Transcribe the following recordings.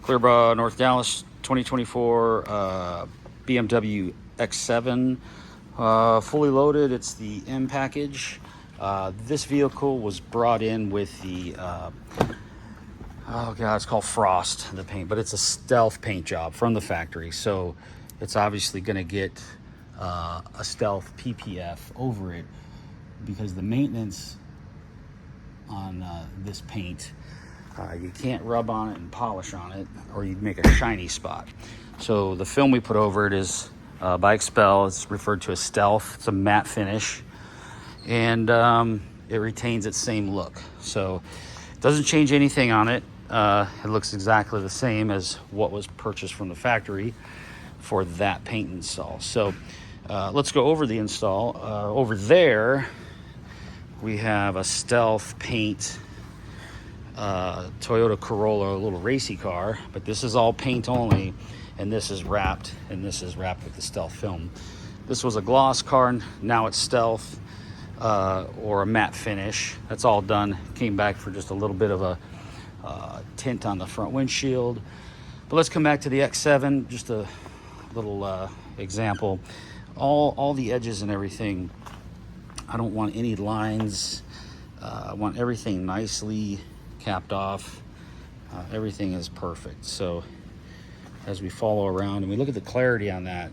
Clearbrook, North Dallas, 2024 BMW X7, fully loaded. It's the M package. This vehicle was brought in with the oh god, it's called Frost, the paint, but it's a stealth paint job from the factory, so it's obviously going to get a stealth PPF over it, because the maintenance on this paint, you can't rub on it and polish on it, or you'd make a shiny spot. So the film we put over it is by Expel. It's referred to as stealth. It's a matte finish, and it retains its same look, so it doesn't change anything on it. It looks exactly the same as what was purchased from the factory for that paint install. So let's go over the install. Over there we have a stealth paint Toyota Corolla, a little racy car, but this is all paint only, and this is wrapped with the stealth film. This was a gloss car, now it's stealth, or a matte finish. That's all done. Came back for just a little bit of a tint on the front windshield. But let's come back to the X7, just a little example. All the edges and everything, I don't want any lines. I want everything nicely capped off. Everything is perfect. So as we follow around and we look at the clarity on that,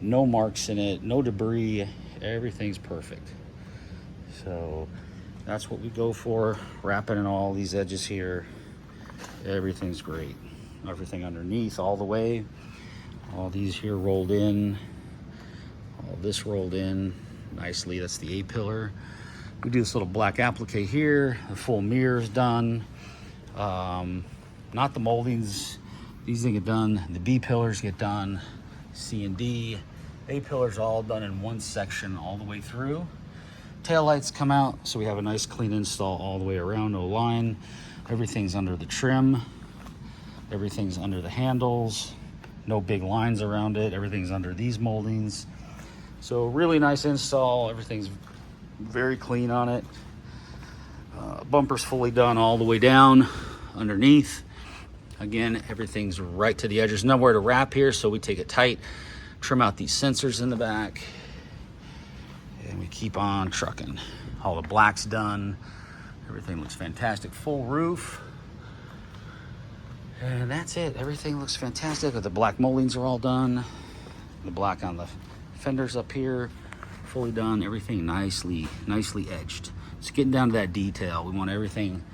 no marks in it, no debris, everything's perfect. So that's what we go for, wrapping in all these edges here. Everything's great. Everything underneath all the way, all these here rolled in, all this rolled in nicely. That's the A pillar. We do this little black applique here. The full mirror is done. Not the moldings. These things get done. The B pillars get done. C and D. A pillars all done in one section all the way through. Tail lights come out, so we have a nice clean install all the way around, no line. Everything's under the trim. Everything's under the handles. No big lines around it. Everything's under these moldings. So really nice install. Everything's very clean on it. Bumper's fully done all the way down underneath. Again, everything's right to the edge. There's nowhere to wrap here, so we take it tight, trim out these sensors in the back, and we keep on trucking. All the black's done. Everything looks fantastic. Full roof. And that's it. Everything looks fantastic. The black moldings are all done. The black on the fenders up here, fully done. Everything nicely edged. It's getting down to that detail. We want everything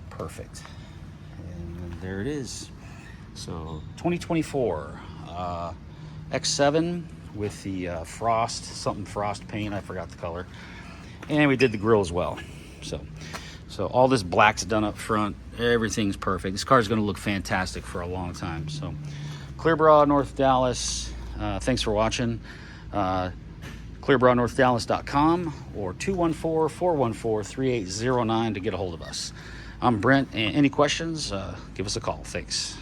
perfect. And there it is. So 2024 X7 with the frost paint. I forgot the color. And we did the grille as well. So all this black's done up front. Everything's perfect. This car's going to look fantastic for a long time. So Clearbrook, North Dallas. Thanks for watching. ClearbrookNorthDallas.com or 214-414-3809 to get a hold of us. I'm Brent, and any questions, give us a call. Thanks.